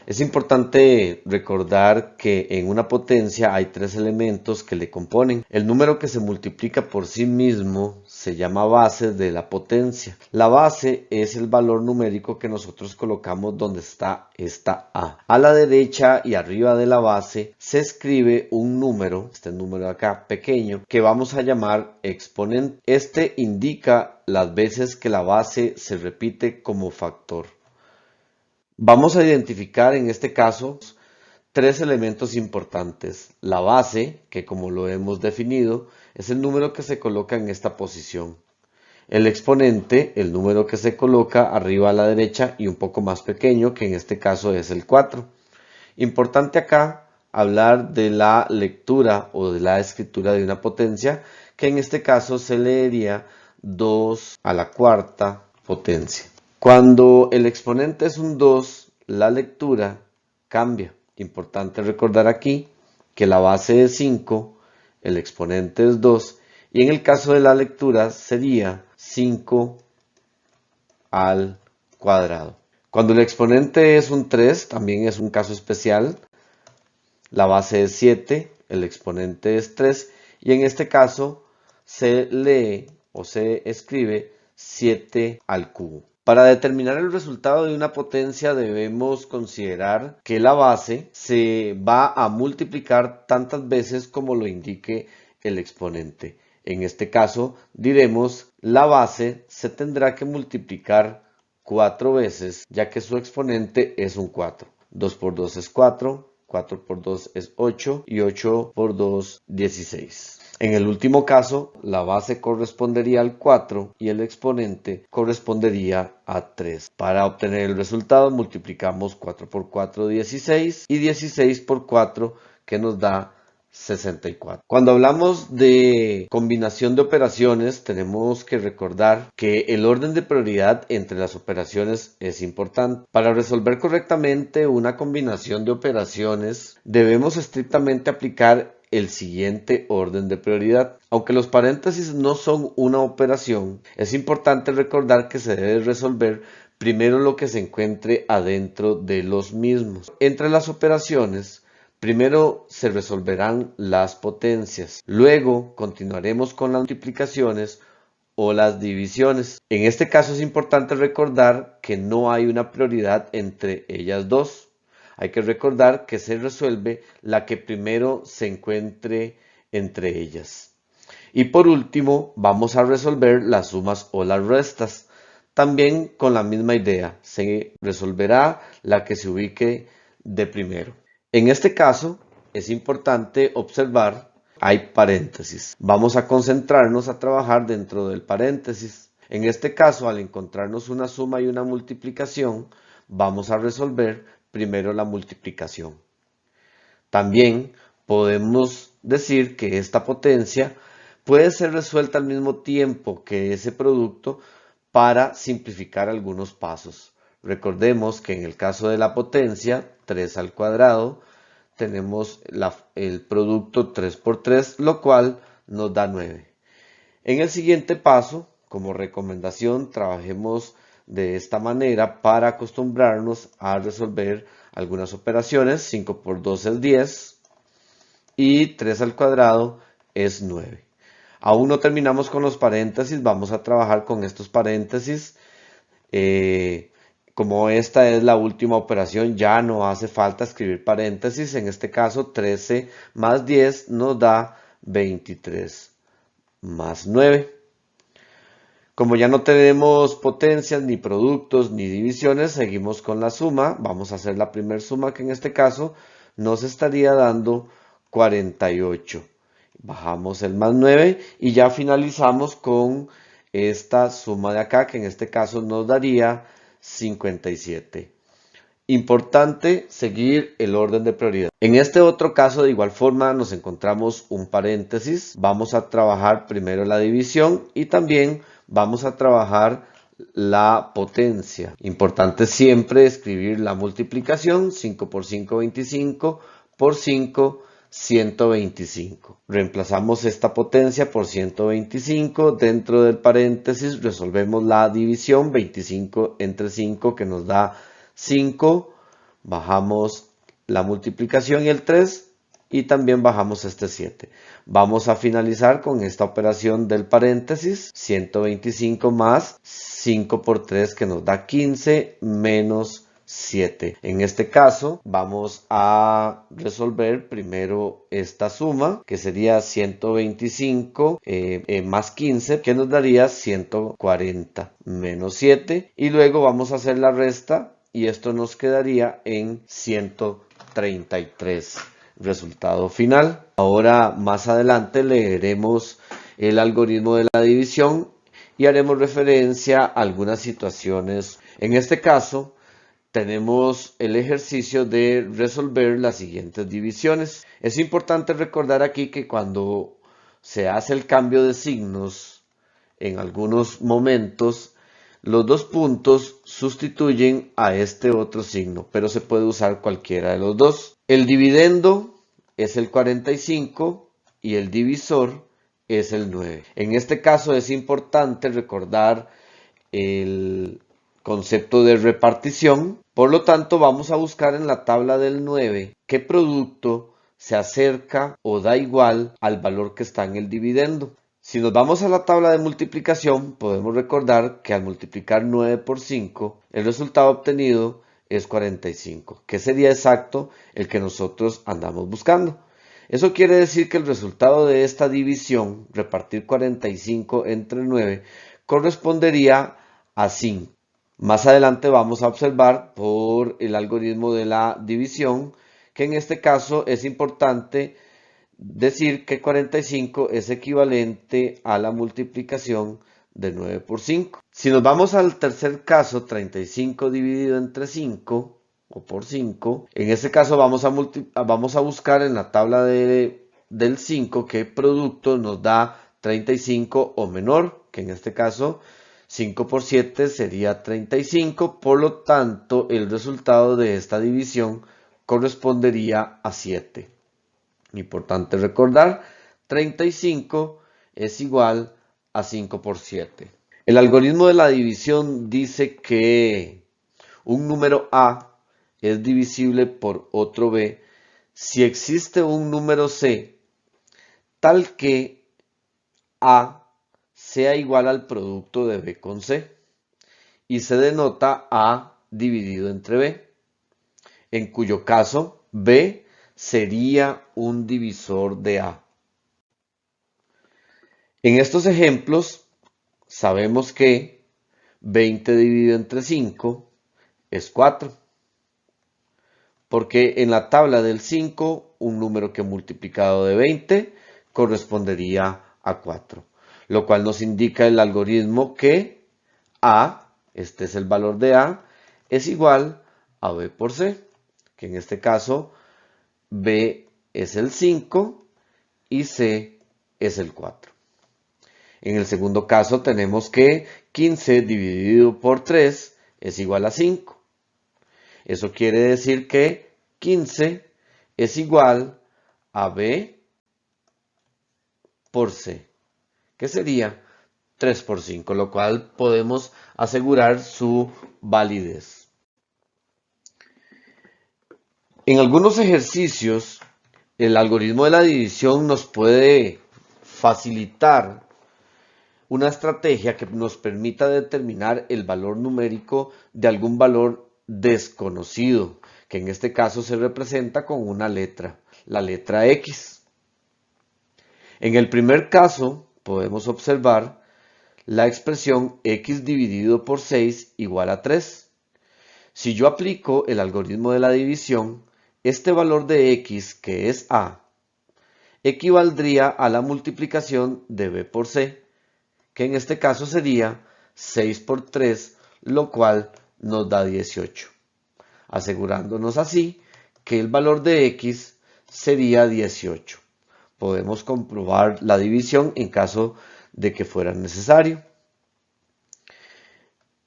Es importante recordar que en una potencia hay tres elementos que le componen. El número que se multiplica por sí mismo se llama base de la potencia. La base es el valor numérico que nosotros colocamos donde está esta A. A la derecha y arriba de la base se escribe un número, este número de acá pequeño, que vamos a llamar exponente. Este indica las veces que la base se repite como factor. Vamos a identificar en este caso tres elementos importantes. La base, que como lo hemos definido, es el número que se coloca en esta posición. El exponente, el número que se coloca arriba a la derecha y un poco más pequeño, que en este caso es el 4. Importante acá hablar de la lectura o de la escritura de una potencia, que en este caso se leería 2 a la cuarta potencia. Cuando el exponente es un 2, la lectura cambia. Importante recordar aquí que la base es 5, el exponente es 2 y en el caso de la lectura sería 5 al cuadrado. Cuando el exponente es un 3, también es un caso especial. La base es 7, el exponente es 3 y en este caso se lee o se escribe 7 al cubo. Para determinar el resultado de una potencia debemos considerar que la base se va a multiplicar tantas veces como lo indique el exponente. En este caso diremos la base se tendrá que multiplicar 4 veces ya que su exponente es un 4. 2 por 2 es 4, 4 por 2 es 8 y 8 por 2 16. En el último caso, la base correspondería al 4 y el exponente correspondería a 3. Para obtener el resultado multiplicamos 4 por 4, 16 y 16 por 4 que nos da 64. Cuando hablamos de combinación de operaciones, tenemos que recordar que el orden de prioridad entre las operaciones es importante. Para resolver correctamente una combinación de operaciones, debemos estrictamente aplicar el siguiente orden de prioridad. Aunque los paréntesis no son una operación, es importante recordar que se debe resolver primero lo que se encuentre adentro de los mismos. Entre las operaciones, primero se resolverán las potencias, luego continuaremos con las multiplicaciones o las divisiones. En este caso es importante recordar que no hay una prioridad entre ellas dos. Hay que recordar que se resuelve la que primero se encuentre entre ellas. Y por último, vamos a resolver las sumas o las restas. También con la misma idea, se resolverá la que se ubique de primero. En este caso, es importante observar, hay paréntesis. Vamos a concentrarnos a trabajar dentro del paréntesis. En este caso, al encontrarnos una suma y una multiplicación, vamos a resolver primero la multiplicación. También podemos decir que esta potencia puede ser resuelta al mismo tiempo que ese producto para simplificar algunos pasos. Recordemos que en el caso de la potencia, 3 al cuadrado, tenemos el producto 3 por 3, lo cual nos da 9. En el siguiente paso, como recomendación, trabajemos de esta manera para acostumbrarnos a resolver algunas operaciones. 5 por 2 es 10 y 3 al cuadrado es 9. Aún no terminamos con los paréntesis, vamos a trabajar con estos paréntesis. Como esta es la última operación, ya no hace falta escribir paréntesis. En este caso, 13 más 10 nos da 23 más 9. Como ya no tenemos potencias, ni productos, ni divisiones, seguimos con la suma. Vamos a hacer la primera suma que en este caso nos estaría dando 48. Bajamos el más 9 y ya finalizamos con esta suma de acá que en este caso nos daría 57. Importante seguir el orden de prioridad. En este otro caso de igual forma nos encontramos un paréntesis. Vamos a trabajar primero la división y también vamos a trabajar la potencia. Importante siempre escribir la multiplicación. 5 por 5, 25 por 5, 125. Reemplazamos esta potencia por 125. Dentro del paréntesis resolvemos la división. 25 entre 5 que nos da 5 Bajamos la multiplicación y el 3 y también bajamos este 7. Vamos a finalizar con esta operación del paréntesis, 125 más 5 por 3 que nos da 15 menos 7. En este caso vamos a resolver primero esta suma que sería 125 más 15 que nos daría 140 menos 7 y luego vamos a hacer la resta y esto nos quedaría en 133. Resultado final. Ahora más adelante leeremos el algoritmo de la división y haremos referencia a algunas situaciones. En este caso tenemos el ejercicio de resolver las siguientes divisiones. Es importante recordar aquí que cuando se hace el cambio de signos en algunos momentos, los dos puntos sustituyen a este otro signo, pero se puede usar cualquiera de los dos. El dividendo es el 45 y el divisor es el 9. En este caso es importante recordar el concepto de repartición. Por lo tanto, vamos a buscar en la tabla del 9 qué producto se acerca o da igual al valor que está en el dividendo. Si nos vamos a la tabla de multiplicación, podemos recordar que al multiplicar 9 por 5, el resultado obtenido es 45, que sería exacto el que nosotros andamos buscando. Eso quiere decir que el resultado de esta división, repartir 45 entre 9, correspondería a 5. Más adelante vamos a observar por el algoritmo de la división que en este caso es importante decir que 45 es equivalente a la multiplicación de 9 por 5. Si nos vamos al tercer caso, 35 dividido entre 5 o por 5, en este caso vamos a buscar en la tabla del 5 qué producto nos da 35 o menor, que en este caso 5 por 7 sería 35, por lo tanto el resultado de esta división correspondería a 7. Importante recordar, 35 es igual a 5 por 7. El algoritmo de la división dice que un número A es divisible por otro B si existe un número C tal que A sea igual al producto de B con C y se denota A dividido entre B, en cuyo caso B sería un divisor de A. En estos ejemplos sabemos que 20 dividido entre 5 es 4, porque en la tabla del 5 un número que multiplicado de 20 correspondería a 4, lo cual nos indica el algoritmo que A, este es el valor de A, es igual a B por C, que en este caso B es el 5 y C es el 4. En el segundo caso tenemos que 15 dividido por 3 es igual a 5. Eso quiere decir que 15 es igual a B por C, que sería 3 por 5, lo cual podemos asegurar su validez. En algunos ejercicios, el algoritmo de la división nos puede facilitar una estrategia que nos permita determinar el valor numérico de algún valor desconocido, que en este caso se representa con una letra, la letra X. En el primer caso, podemos observar la expresión X dividido por 6 igual a 3. Si yo aplico el algoritmo de la división, este valor de X, que es A, equivaldría a la multiplicación de B por C, que en este caso sería 6 por 3, lo cual nos da 18, asegurándonos así que el valor de X sería 18. Podemos comprobar la división en caso de que fuera necesario.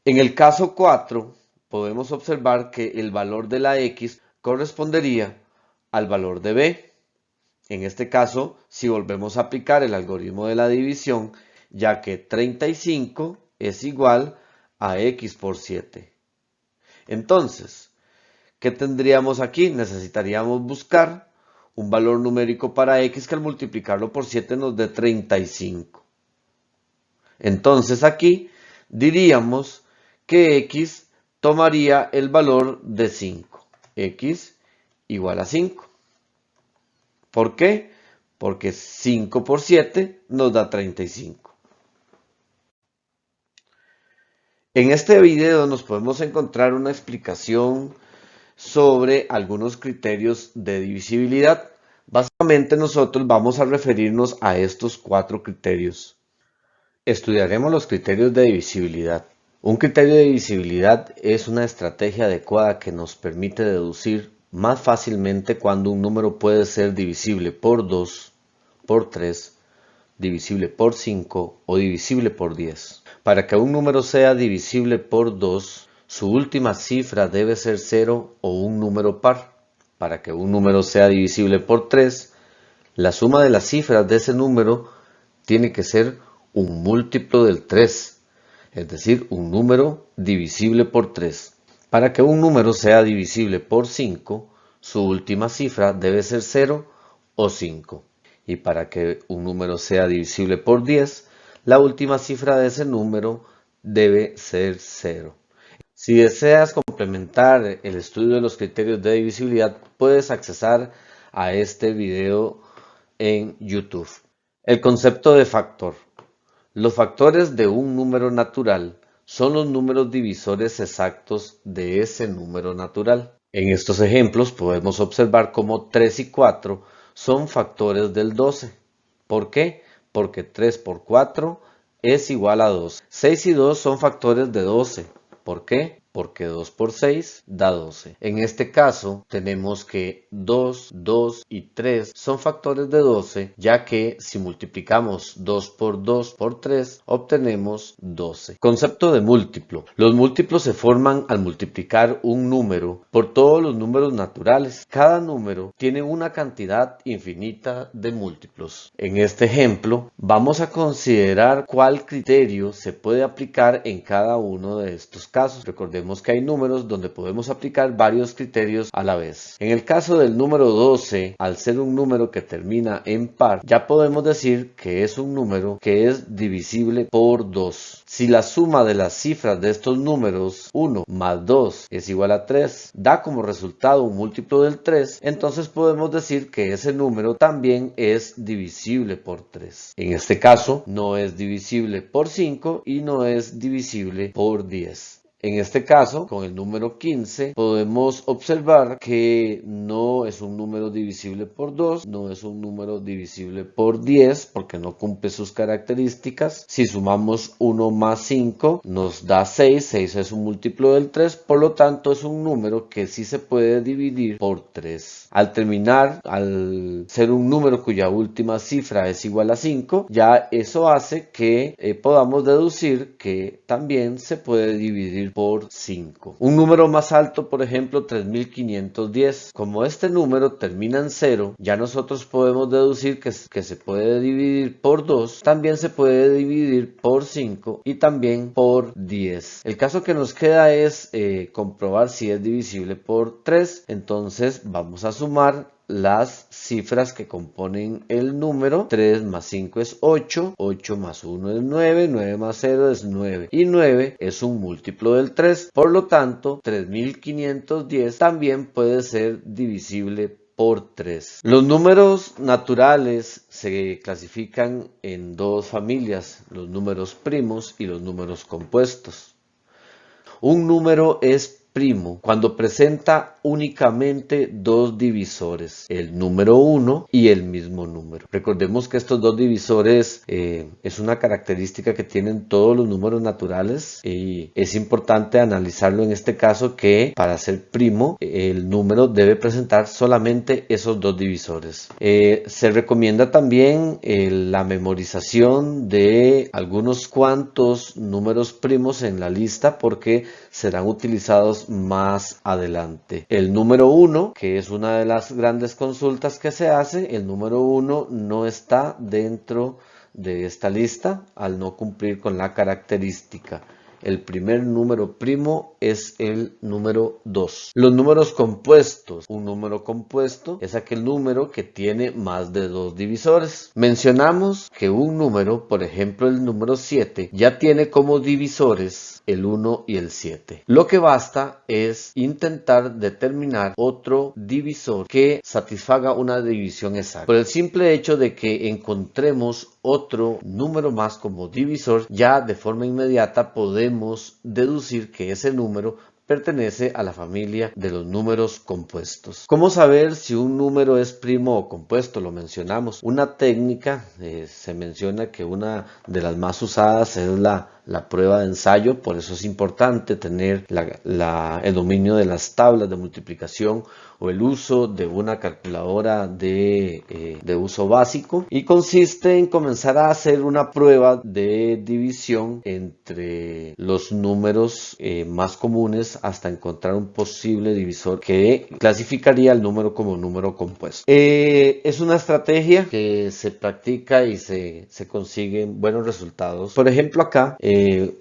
En el caso 4, podemos observar que el valor de la X correspondería al valor de B. En este caso, si volvemos a aplicar el algoritmo de la división, ya que 35 es igual a X por 7. Entonces, ¿Qué tendríamos aquí? Necesitaríamos buscar un valor numérico para x que al multiplicarlo por 7 nos dé 35. Entonces aquí diríamos que x tomaría el valor de 5. X igual a 5. ¿Por qué? Porque 5 por 7 nos da 35. En este video nos podemos encontrar una explicación sobre algunos criterios de divisibilidad. Básicamente nosotros vamos a referirnos a estos 4 criterios. Estudiaremos los criterios de divisibilidad. Un criterio de divisibilidad es una estrategia adecuada que nos permite deducir más fácilmente cuando un número puede ser divisible por 2, por 3, divisible por 5 o divisible por 10. Para que un número sea divisible por 2, su última cifra debe ser 0 o un número par. Para que un número sea divisible por 3, la suma de las cifras de ese número tiene que ser un múltiplo del 3, es decir, un número divisible por 3. Para que un número sea divisible por 5, su última cifra debe ser 0 o 5. Y para que un número sea divisible por 10, la última cifra de ese número debe ser 0. Si deseas complementar el estudio de los criterios de divisibilidad, puedes accesar a este video en YouTube. El concepto de factor. Los factores de un número natural son los números divisores exactos de ese número natural. En estos ejemplos podemos observar cómo 3 y 4 son factores del 12. ¿Por qué? Porque 3 por 4 es igual a 12. 6 y 2 son factores de 12. ¿Por qué? Porque 2 por 6 da 12. En este caso tenemos que 2, 2 y 3 son factores de 12, ya que si multiplicamos 2 por 2 por 3 obtenemos 12. Concepto de múltiplo. Los múltiplos se forman al multiplicar un número por todos los números naturales. Cada número tiene una cantidad infinita de múltiplos. En este ejemplo vamos a considerar cuál criterio se puede aplicar en cada uno de estos casos. Recordemos que hay números donde podemos aplicar varios criterios a la vez. En el caso del número 12, al ser un número que termina en par, ya podemos decir que es un número que es divisible por 2. Si la suma de las cifras de estos números, 1 más 2 es igual a 3, da como resultado un múltiplo del 3, entonces podemos decir que ese número también es divisible por 3. En este caso, no es divisible por 5 y no es divisible por 10. En este caso, con el número 15, podemos observar que no es un número divisible por 2, no es un número divisible por 10, porque no cumple sus características. Si sumamos 1 más 5, nos da 6, 6 es un múltiplo del 3, por lo tanto es un número que sí se puede dividir por 3. Al terminar, al ser un número cuya última cifra es igual a 5, ya eso hace que podamos deducir que también se puede dividir por 5. Un número más alto, por ejemplo, 3510. Como este número termina en 0, ya nosotros podemos deducir que se puede dividir por 2, también se puede dividir por 5 y también por 10. El caso que nos queda es comprobar si es divisible por 3, entonces vamos a sumar las cifras que componen el número. 3 más 5 es 8, 8 más 1 es 9, 9 más 0 es 9 y 9 es un múltiplo del 3, por lo tanto 3510 también puede ser divisible por 3. Los números naturales se clasifican en dos familias, los números primos y los números compuestos. Un número es primo cuando presenta únicamente dos divisores, el número 1 y el mismo número. Recordemos que estos dos divisores es una característica que tienen todos los números naturales y es importante analizarlo en este caso, que para ser primo el número debe presentar solamente esos dos divisores. Se recomienda también la memorización de algunos cuantos números primos en la lista porque serán utilizados más adelante. El número 1, que es una de las grandes consultas que se hace, el número 1 no está dentro de esta lista al no cumplir con la característica. el primer número primo es el número 2. Los números compuestos. Un número compuesto es aquel número que tiene más de 2 divisores. Mencionamos que un número, por ejemplo el número 7, ya tiene como divisores el 1 y el 7. Lo que basta es intentar determinar otro divisor que satisfaga una división exacta. Por el simple hecho de que encontremos otro número más como divisor, ya de forma inmediata podemos deducir que ese número pertenece a la familia de los números compuestos. ¿Cómo saber si un número es primo o compuesto? Lo mencionamos. Una técnica, se menciona que una de las más usadas es la prueba de ensayo. Por eso es importante tener el dominio de las tablas de multiplicación o el uso de una calculadora de uso básico, y consiste en comenzar a hacer una prueba de división entre los números más comunes hasta encontrar un posible divisor que clasificaría el número como número compuesto. Es una estrategia que se practica y se consiguen buenos resultados. Por ejemplo, acá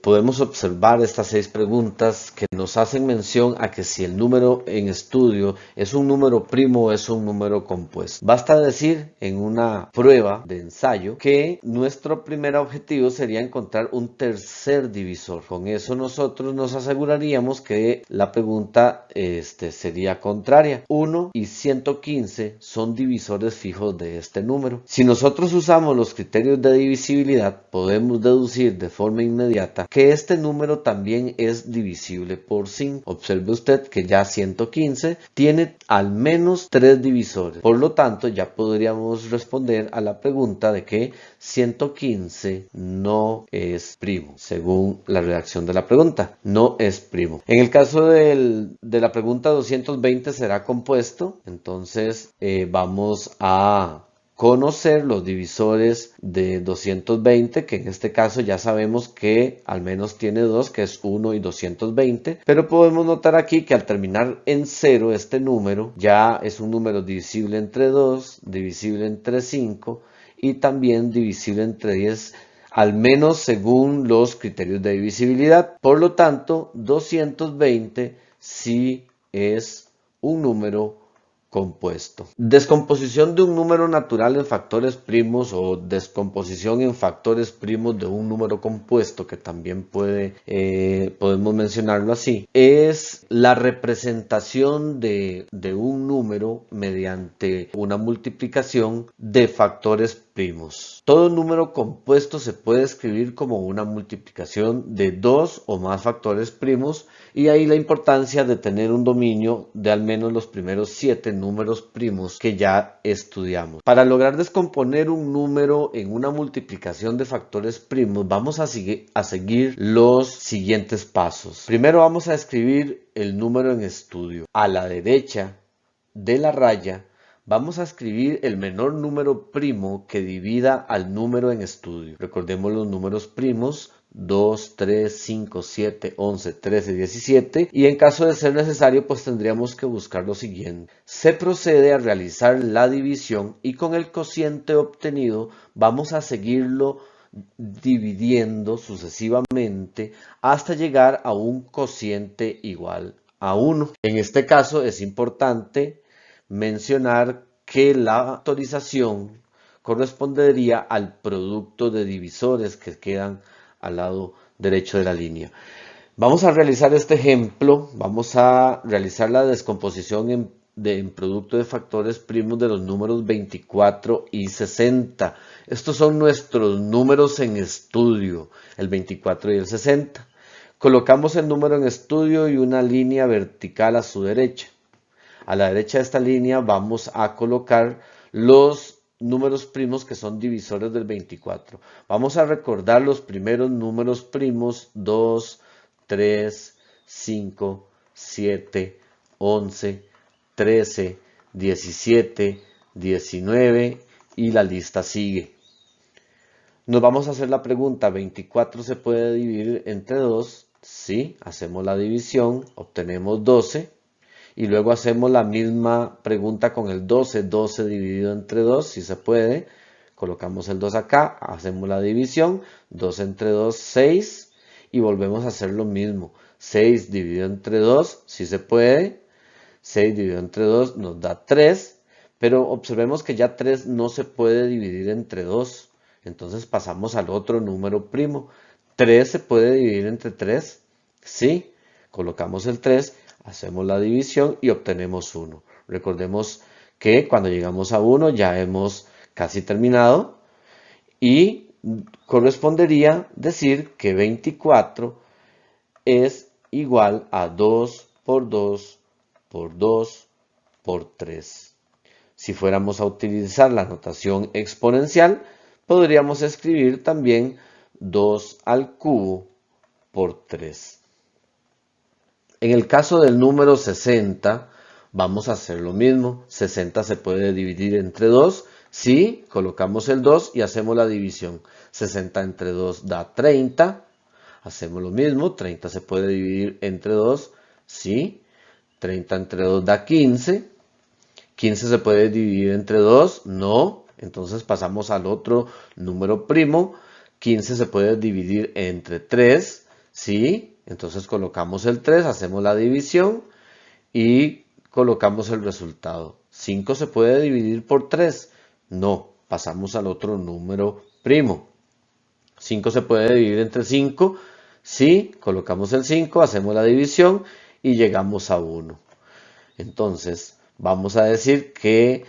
podemos observar estas 6 preguntas que nos hacen mención a que si el número en estudio es un número primo o es un número compuesto. Basta decir en una prueba de ensayo que nuestro primer objetivo sería encontrar un tercer divisor. Con eso nosotros nos aseguraríamos que la pregunta sería contraria. 1 y 115 son divisores fijos de este número. Si nosotros usamos los criterios de divisibilidad, podemos deducir de forma inmediata que este número también es divisible por 5. Observe usted que ya 115 tiene al menos 3 divisores. Por lo tanto, ya podríamos responder a la pregunta de que 115 no es primo. Según la redacción de la pregunta, no es primo. En el caso de la pregunta 220 será compuesto. Entonces vamos a conocer los divisores de 220, que en este caso ya sabemos que al menos tiene 2, que es 1 y 220, pero podemos notar aquí que al terminar en 0 este número ya es un número divisible entre 2, divisible entre 5 y también divisible entre 10, al menos según los criterios de divisibilidad. Por lo tanto, 220 sí es un número compuesto. Descomposición de un número natural en factores primos o descomposición en factores primos de un número compuesto, que también podemos mencionarlo así, es la representación de un número mediante una multiplicación de factores primos. Todo número compuesto se puede escribir como una multiplicación de 2 o más factores primos, y ahí la importancia de tener un dominio de al menos los primeros 7 números primos que ya estudiamos. Para lograr descomponer un número en una multiplicación de factores primos, vamos a seguir los siguientes pasos. Primero vamos a escribir el número en estudio. A la derecha de la raya vamos a escribir el menor número primo que divida al número en estudio. Recordemos los números primos: 2, 3, 5, 7, 11, 13, 17, y en caso de ser necesario pues tendríamos que buscar lo siguiente. Se procede a realizar la división y con el cociente obtenido vamos a seguirlo dividiendo sucesivamente hasta llegar a un cociente igual a 1. En este caso es importante mencionar que la factorización correspondería al producto de divisores que quedan al lado derecho de la línea. Vamos a realizar este ejemplo. Vamos a realizar la descomposición en producto de factores primos de los números 24 y 60. Estos son nuestros números en estudio, el 24 y el 60. Colocamos el número en estudio y una línea vertical a su derecha. A la derecha de esta línea vamos a colocar los números primos que son divisores del 24. Vamos a recordar los primeros números primos: 2, 3, 5, 7, 11, 13, 17, 19 y la lista sigue. Nos vamos a hacer la pregunta: ¿24 se puede dividir entre 2? Sí, hacemos la división, obtenemos 12. Y luego hacemos la misma pregunta con el 12. 12 dividido entre 2, si se puede. Colocamos el 2 acá, hacemos la división. 2 entre 2, 6. y volvemos a hacer lo mismo. 6 dividido entre 2, sí se puede. 6 dividido entre 2 nos da 3, pero observemos que ya 3 no se puede dividir entre 2. Entonces pasamos al otro número primo. 3 se puede dividir entre 3, sí. Colocamos el 3, hacemos la división y obtenemos 1. Recordemos que cuando llegamos a 1 ya hemos casi terminado y correspondería decir que 24 es igual a 2 por 2 por 2 por 3. Si fuéramos a utilizar la notación exponencial, podríamos escribir también 2 al cubo por 3. En el caso del número 60, vamos a hacer lo mismo. 60 se puede dividir entre 2. Sí, colocamos el 2 y hacemos la división. 60 entre 2 da 30. Hacemos lo mismo. 30 se puede dividir entre 2. Sí. 30 entre 2 da 15. 15 se puede dividir entre 2. No. Entonces pasamos al otro número primo. 15 se puede dividir entre 3. Sí. Entonces colocamos el 3, hacemos la división y colocamos el resultado. 5 se puede dividir por 3. No, pasamos al otro número primo. 5 se puede dividir entre 5. Sí, colocamos el 5, hacemos la división y llegamos a 1. Entonces, vamos a decir que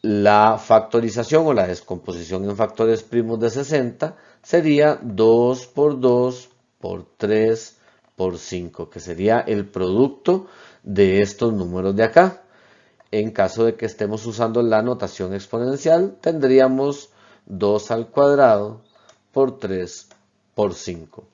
la factorización o la descomposición en factores primos de 60 sería 2 por 2 por 3 por 5, que sería el producto de estos números de acá. En caso de que estemos usando la notación exponencial, tendríamos 2 al cuadrado por 3 por 5.